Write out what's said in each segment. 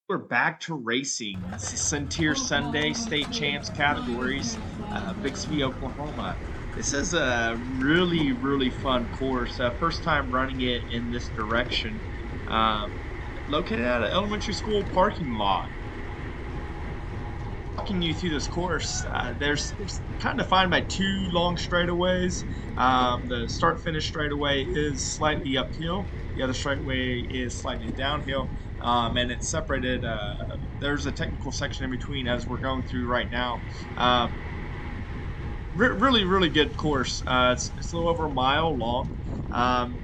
We're back to racing. This is Sentir Sunday state champs categories, Bixby, Oklahoma. This is a really fun course. First time running it in this direction. Um, Located at an elementary school parking lot. Walking you through this course, there's kind of defined by two long straightaways. The start finish straightaway is slightly uphill. The other straightaway is slightly downhill, and it's separated. There's a technical section in between as we're going through right now. Um, really good course. It's a little over a mile long. Um,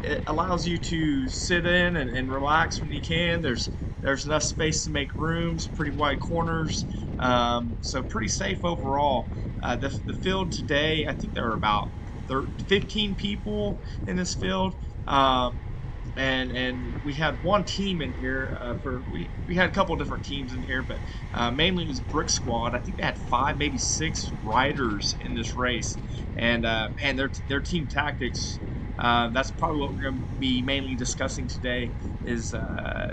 it allows you to sit in and relax when you can. There's enough space to make rooms, pretty wide corners, so pretty safe overall. The field today, I think there are about 15 people in this field. And we had one team in here for we had a couple of different teams in here, but mainly it was Brick Squad. I think they had five, maybe six riders in this race, and man, their team tactics. That's probably what we're going to be mainly discussing today. Is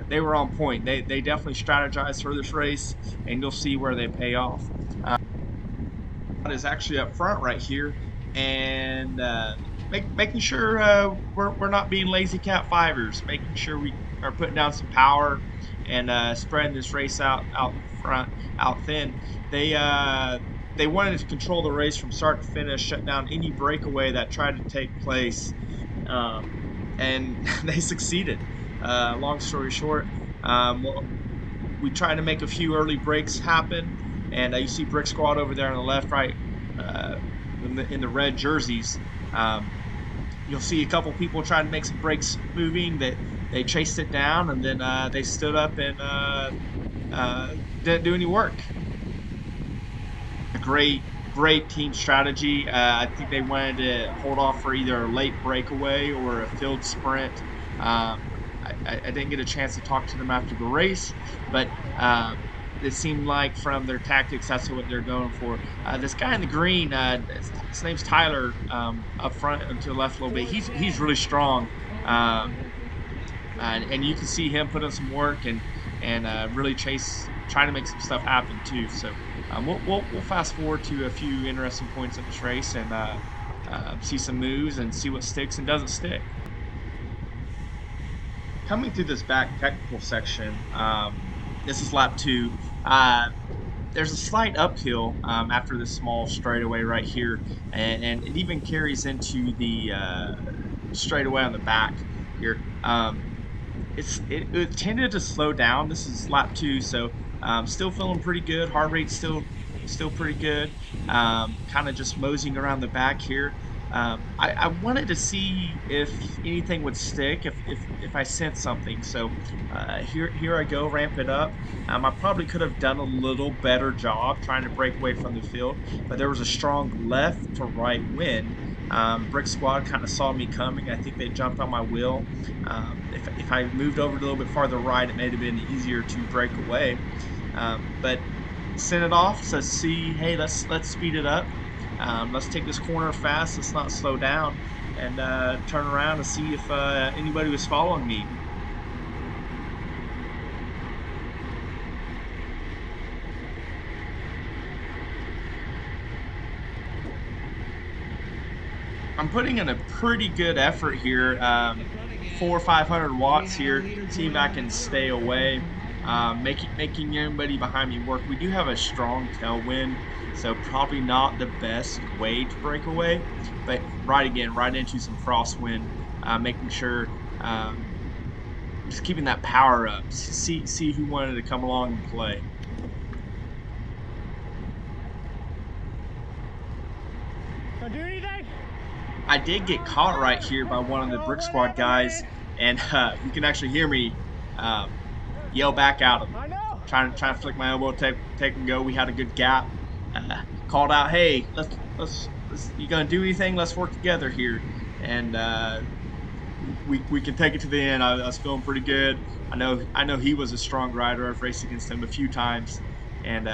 they were on point. They definitely strategized for this race, and you'll see where they pay off. Is actually up front right here, and making sure we're not being lazy cat fivers, making sure we are putting down some power and spreading this race out front, out thin. They uh, they wanted to control the race from start to finish, shut down any breakaway that tried to take place, um, and they succeeded. Long story short, we tried to make a few early breaks happen, and you see Brick Squad over there on the left, right, uh, in the red jerseys. Um, you'll see a couple people trying to make some breaks moving. That they chased it down, and then they stood up and didn't do any work. A great team strategy. I think they wanted to hold off for either a late breakaway or a field sprint. I didn't get a chance to talk to them after the race, but it seemed like from their tactics, that's what they're going for. This guy in the green, his name's Tyler, up front and to the left a little bit. He's really strong, and you can see him put in some work and really trying to make some stuff happen too. So we'll fast forward to a few interesting points in this race and see some moves and see what sticks and doesn't stick. Coming through this back technical section, this is lap two. There's a slight uphill after this small straightaway right here, and it even carries into the straightaway on the back here. It tended to slow down. This is lap two, so still feeling pretty good. Heart rate still pretty good. Kind of just moseying around the back here. I wanted to see if anything would stick, if I sent something. So here I go, ramp it up. I probably could have done a little better job trying to break away from the field, but there was a strong left to right wind. Brick Squad kind of saw me coming. I think they jumped on my wheel. If I moved over a little bit farther right, it may have been easier to break away. But sent it off to see, hey, let's speed it up. Let's take this corner fast. Let's not slow down and turn around and see if anybody was following me. I'm putting in a pretty good effort here. 400 or 500 watts here. See if I can stay away. Making everybody behind me work. We do have a strong tailwind, so probably not the best way to break away, but right into some crosswind, making sure just keeping that power up. See who wanted to come along and play. Don't do anything. I did get caught right here by one of the Brick Squad guys, and you can actually hear me yell back out of him. I know. Trying to flick my elbow, take and go. We had a good gap. Called out, hey, let's you gonna do anything? Let's work together here, and we can take it to the end. I was feeling pretty good. I know he was a strong rider. I've raced against him a few times, and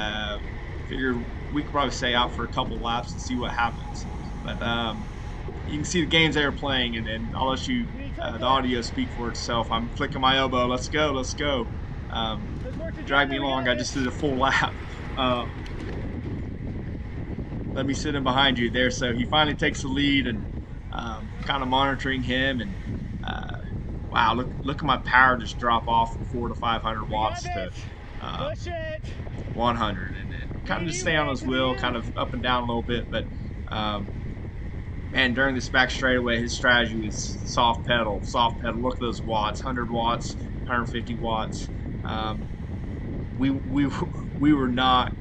figure we could probably stay out for a couple laps and see what happens. But you can see the games they were playing, and I'll let you the audio speak for itself. I'm flicking my elbow. Let's go. Let's work drag me together. We along. got I just this. did a full lap. Let me sit in behind you there. So he finally takes the lead, and kind of monitoring him. And wow, look at my power just drop off from 4 to 500 We got watts to this. um, Push it. 100, and We kind of need just you stay on right his to the wheel, end. kind of up and down a little bit. But um, man, during this back straightaway, his strategy was soft pedal, soft pedal. Look at those watts, 100 watts, 150 watts. Um, we we were not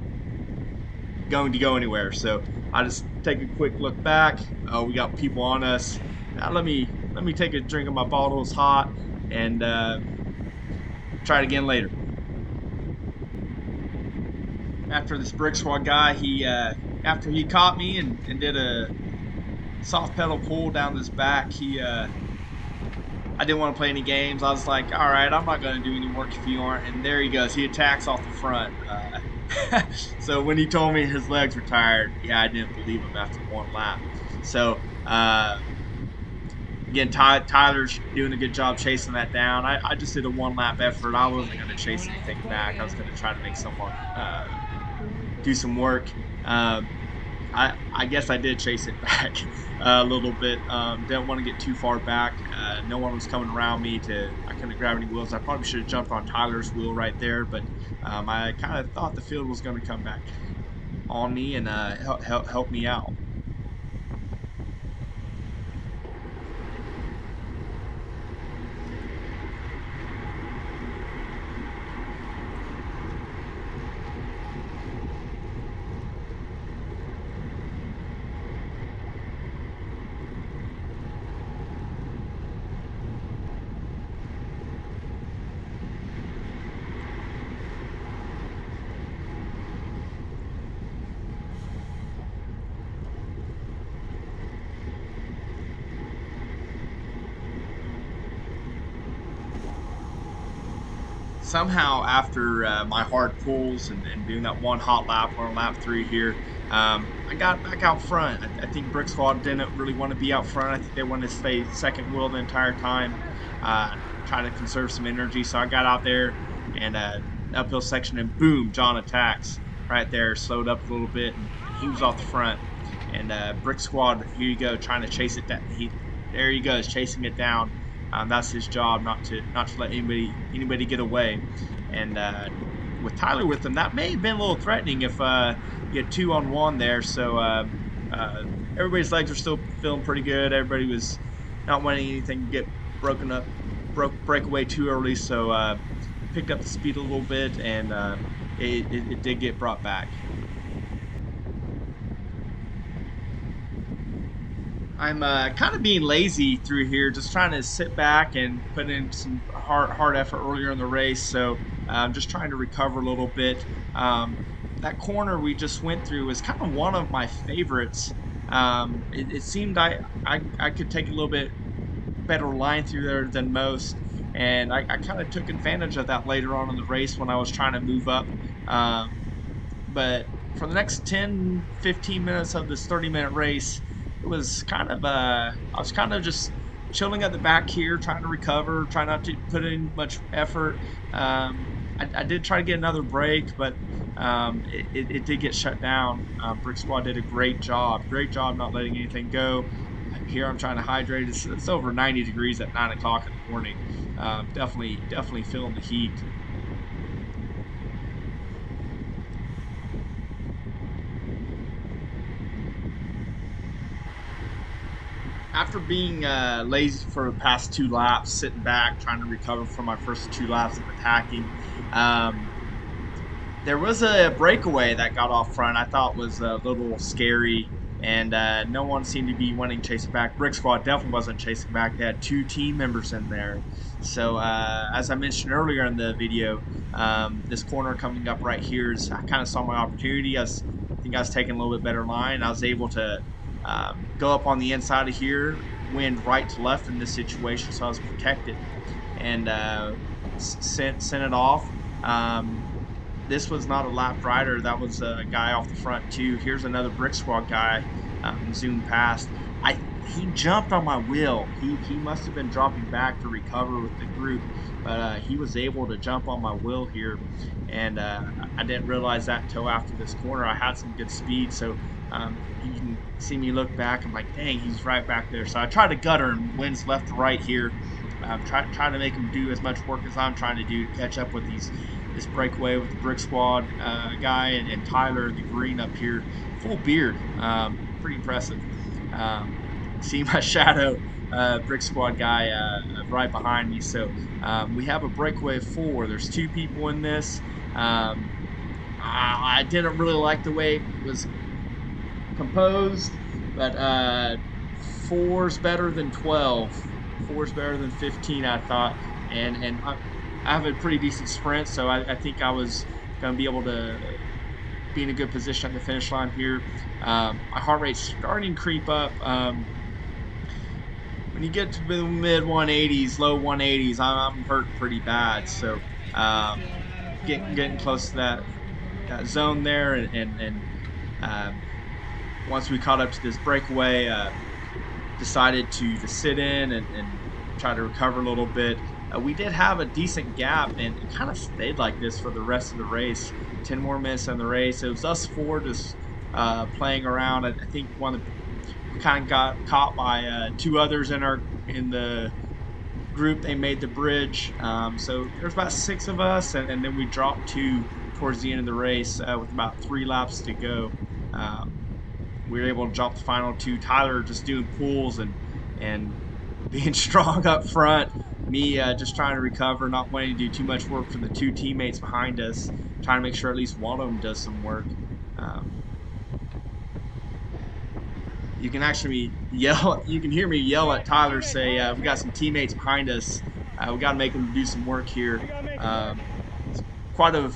going to go anywhere. So I just take a quick look back. Oh, we got people on us. Now let me take a drink of my bottle. It's hot, and try it again later. After this brick squad guy, he after he caught me and did a soft pedal pull down this back, I didn't want to play any games. I was like, all right, I'm not going to do any work if you aren't. And there he goes. He attacks off the front. So when he told me his legs were tired, yeah, I didn't believe him after one lap. So again, Tyler's doing a good job chasing that down. I just did a one lap effort. I wasn't going to chase anything back. I was going to try to make someone do some work. Um, I guess I did chase it back a little bit. Didn't want to get too far back. No one was coming around me I couldn't grab any wheels. I probably should have jumped on Tyler's wheel right there, but I kind of thought the field was going to come back on me and help me out. Somehow after my hard pulls and doing that one hot lap on lap 3 here, I got back out front. I think Brick Squad didn't really want to be out front. I think they wanted to stay second wheel the entire time, trying to conserve some energy. So I got out there and uphill section, and boom, John attacks right there, slowed up a little bit, and he was off the front. And Brick Squad, here you go, trying to chase it down. There he goes, chasing it down. That's his job, not to let anybody get away. And with Tyler with him, that may have been a little threatening if you had 2 on 1 there. So uh, everybody's legs were still feeling pretty good. Everybody was not wanting anything to get broken up, break away too early. So picked up the speed a little bit, and it did get brought back. I'm kind of being lazy through here, just trying to sit back and put in some hard effort earlier in the race. So I'm just trying to recover a little bit. That corner we just went through is kind of one of my favorites. It seemed I could take a little bit better line through there than most. And I kind of took advantage of that later on in the race when I was trying to move up. Um, but for the next 10, 15 minutes of this 30-minute race, it was kind of I was kind of just chilling at the back here, trying to recover, trying not to put in much effort. I did try to get another break, but it did get shut down. Brick Squad did a great job not letting anything go. Here I'm trying to hydrate. It's over 90 degrees at 9 o'clock in the morning. Definitely feeling the heat. After being lazy for the past 2 laps, sitting back, trying to recover from my first 2 laps of attacking, um, there was a breakaway that got off front. I thought was a little scary, and no one seemed to be wanting to chase it back. Brick Squad definitely wasn't chasing back. They had 2 team members in there. So as I mentioned earlier in the video, this corner coming up right here is I kind of saw my opportunity. I think I was taking a little bit better line. I was able to go up on the inside of here, wind right to left in this situation, so I was protected and sent it off. Um, this was not a lap rider. That was a guy off the front too. Here's another Brick Squad guy zoom past. he jumped on my wheel. He must have been dropping back to recover with the group, but he was able to jump on my wheel here, and I didn't realize that until after this corner. I had some good speed, so you can see me look back. I'm like, dang, he's right back there. So I tried to gutter him, wins left to right here. Trying to make him do as much work as I'm trying to do to catch up with this breakaway with the Brick Squad guy and Tyler in the green up here, full beard, pretty impressive. Um, See my shadow Brick Squad guy right behind me. So we have a breakaway of 4. There's 2 people in this. I didn't really like the way it was composed, but 4's better than 12. 4's better than 15, I thought, and I have a pretty decent sprint, so I think I was going to be able to be in a good position at the finish line here. My heart rate's starting to creep up. When you get to the mid 180s, low 180s, I'm hurting pretty bad. So getting close to that zone there, and um, once we caught up to this breakaway, decided to sit in and try to recover a little bit. We did have a decent gap, and it kind of stayed like this for the rest of the race. 10 more minutes in the race. It was us 4 just playing around. I think we kind of got caught by 2 others in the group. They made the bridge, so there's about 6 of us, and then we dropped 2 towards the end of the race with about 3 laps to go. We were able to drop the final 2. Tyler just doing pulls and being strong up front. Me just trying to recover, not wanting to do too much work for the 2 teammates behind us, trying to make sure at least one of them does some work. You can actually yell. You can hear me yell at Tyler, say, "We got some teammates behind us. We got to make them do some work here." It's quite a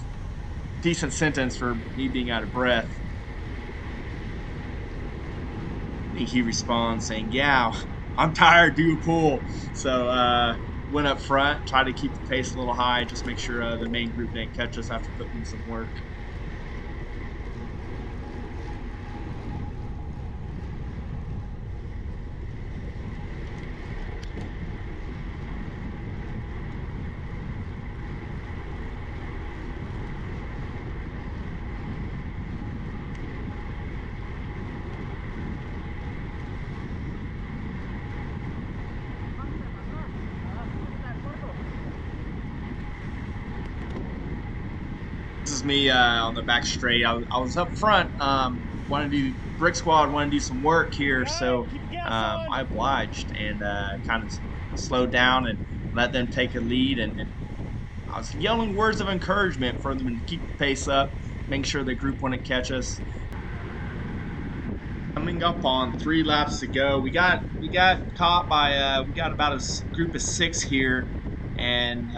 decent sentence for me being out of breath. I think he responds saying, "Yeah, I'm tired. Do a pull." So went up front, tried to keep the pace a little high, just make sure the main group didn't catch us after putting in some work. This is me on the back straight. I was up front, wanted to do Brick Squad, wanted to do some work here, so I obliged and kind of slowed down and let them take a lead. And I was yelling words of encouragement for them to keep the pace up, making sure the group wouldn't catch us. Coming up on 3 laps to go, we got caught by we got about a group of 6 here, and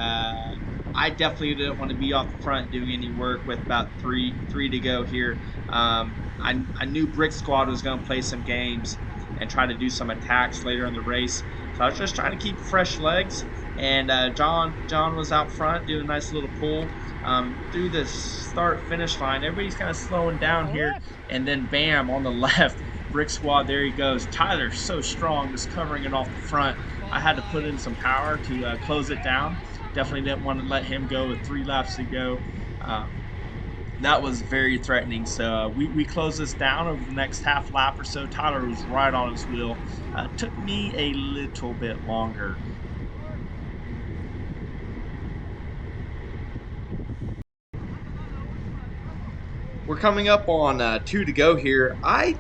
I definitely didn't want to be off the front doing any work with about three to go here. I knew Brick Squad was going to play some games and try to do some attacks later in the race, so I was just trying to keep fresh legs. And John was out front doing a nice little pull through the start finish line. Everybody's kind of slowing down here, and then bam, on the left, Brick Squad, there he goes. Tyler's so strong, just covering it off the front. I had to put in some power to close it down. Definitely didn't want to let him go with 3 laps to go. That was very threatening. So we closed this down over the next half lap or so. Tyler was right on his wheel. Took me a little bit longer. We're coming up on 2 to go here. I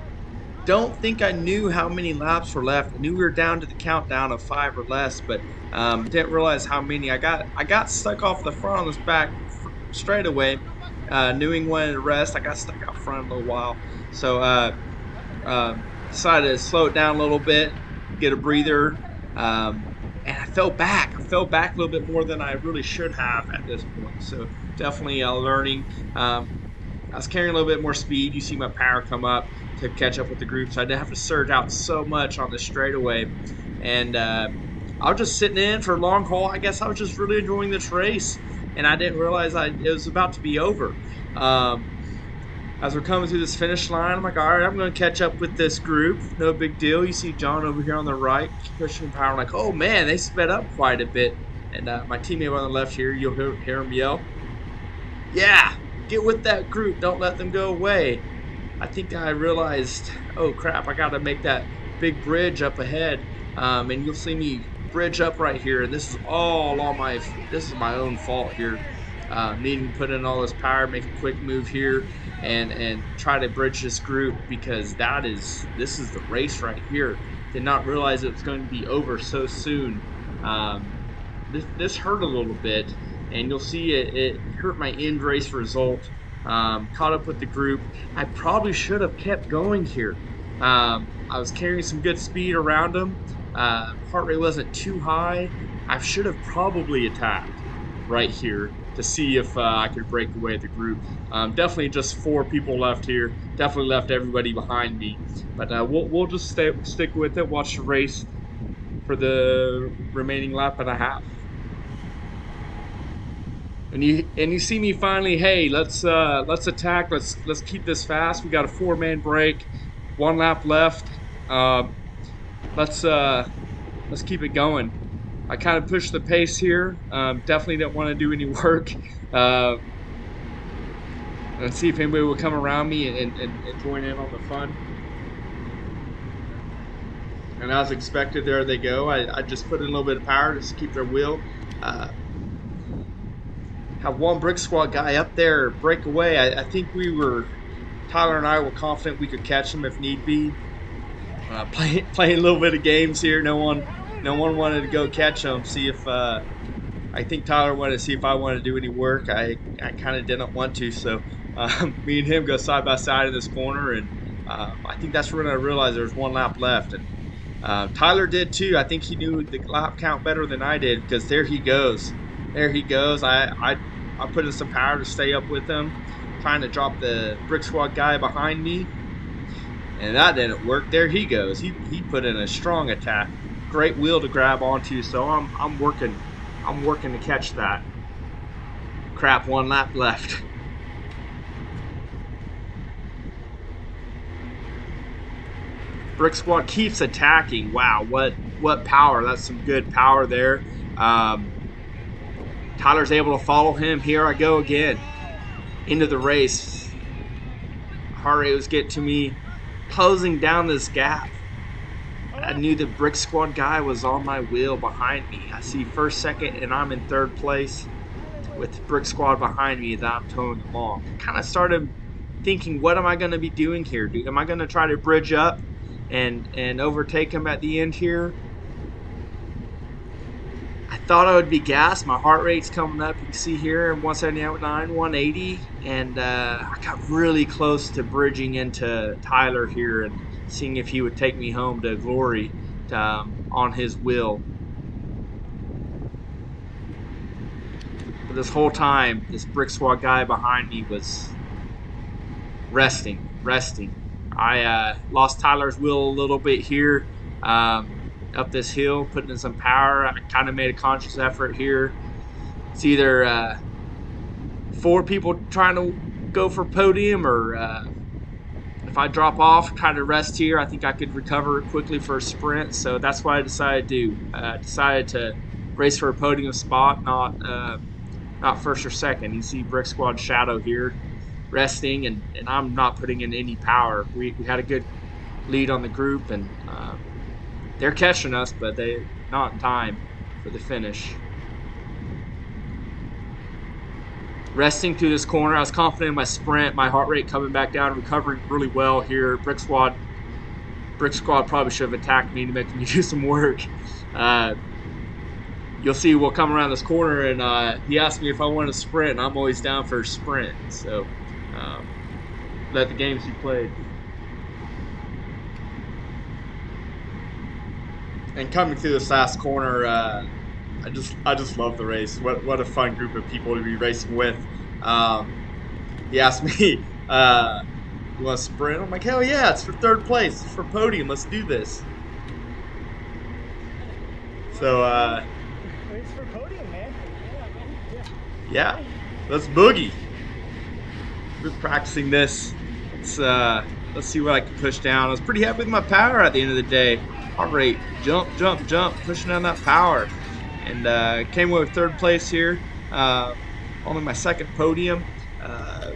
don't think I knew how many laps were left. I knew we were down to the countdown of 5 or less, but didn't realize how many. I got stuck off the front on this back straightaway, knowing when to rest. I got stuck out front a little while, so decided to slow it down a little bit, get a breather, and I fell back. I fell back a little bit more than I really should have at this point. So definitely learning. I was carrying a little bit more speed. You see my power come up to catch up with the group, so I didn't have to surge out so much on the straightaway. And I was just sitting in for a long haul. I guess I was just really enjoying this race, and I didn't realize it was about to be over. As we're coming through this finish line, I'm like, all right, I'm going to catch up with this group. No big deal. You see John over here on the right pushing power. I'm like, oh man, they sped up quite a bit. And my teammate on the left here, you'll hear him yell, yeah, get with that group. Don't let them go away. I think I realized, oh crap, I got to make that big bridge up ahead. And you'll see me bridge up right here. And this is all on this is my own fault here. Needing to put in all this power, make a quick move here, and try to bridge this group because this is the race right here. Did not realize it was going to be over so soon. This hurt a little bit, and you'll see it hurt my end race result. Caught up with the group. I probably should have kept going here. I was carrying some good speed around them. Heart rate wasn't too high. I should have probably attacked right here to see if I could break away the group. Definitely just 4 people left here. Definitely left everybody behind me. But we'll just stick with it. Watch the race for the remaining lap and a half. And you see me finally. Hey, let's attack. Let's keep this fast. We got a 4-man break, 1 lap left. Let's keep it going. I kind of pushed the pace here. Definitely didn't want to do any work. And see if anybody would come around me and join in on the fun. And as expected, there they go. I just put in a little bit of power just to keep their wheel. Have one brick squad guy up there break away. I think Tyler and I were confident we could catch him if need be. Playing a little bit of games here. No one wanted to go catch him. See if I think Tyler wanted to see if I wanted to do any work. I kind of didn't want to, so me and him go side by side in this corner, and I think that's when I realized there was 1 lap left. And Tyler did too. I think he knew the lap count better than I did because there he goes. There he goes. I put in some power to stay up with him, trying to drop the brick squad guy behind me, and that didn't work. There he goes. He put in a strong attack. Great wheel to grab onto. So I'm working to catch that. Crap, 1 lap left. Brick squad keeps attacking. Wow, what power! That's some good power there. Tyler's able to follow him. Here I go again into the race. Heart rate was getting to me, closing down this gap. I knew the brick squad guy was on my wheel behind me. I see 1st, 2nd, and I'm in 3rd place with the brick squad behind me that I'm towing along. Kind of started thinking, what am I going to be doing here? Am I going to try to bridge up and overtake him at the end here? I thought I would be gassed. My heart rate's coming up. You can see here 179, 180, and I got really close to bridging into Tyler here and seeing if he would take me home to glory on his wheel. But this whole time, this brick squad guy behind me was resting. I lost Tyler's wheel a little bit here. Up this hill, putting in some power. I kind of made a conscious effort here. It's either 4 people trying to go for podium, or if I drop off, kind of rest here, I think I could recover quickly for a sprint. So that's what I decided to do. Decided to race for a podium spot, not 1st or 2nd. You see Brick Squad Shadow here resting, and I'm not putting in any power. We had a good lead on the group, and they're catching us, but they're not in time for the finish. Resting through this corner. I was confident in my sprint. My heart rate coming back down, recovering really well here. Brick Squad probably should have attacked me to make me do some work. You'll see we'll come around this corner, and he asked me if I wanted to sprint, and I'm always down for a sprint. So let the games be played. And coming through this last corner, I just love the race. What a fun group of people to be racing with. He asked me, "You want to sprint?" I'm like, "Hell yeah! It's for 3rd place. It's for podium. Let's do this." So It's for podium, man. yeah, let's boogie. We're practicing this let's see what I can push down. I was pretty happy with my power at the end of the day. Heart rate, jump, jump, jump, pushing down that power, and came away with third place here. Only my second podium. Uh,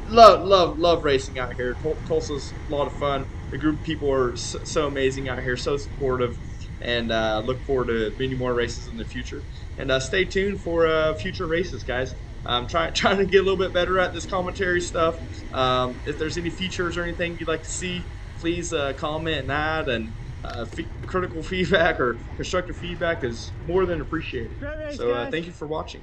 love racing out here. Tulsa's a lot of fun. The group of people are so amazing out here, so supportive, and look forward to many more races in the future. And stay tuned for future races, guys. I'm trying to get a little bit better at this commentary stuff. If there's any features or anything you'd like to see, please comment and add. And critical feedback or constructive feedback is more than appreciated. Great race, So guys. thank you for watching.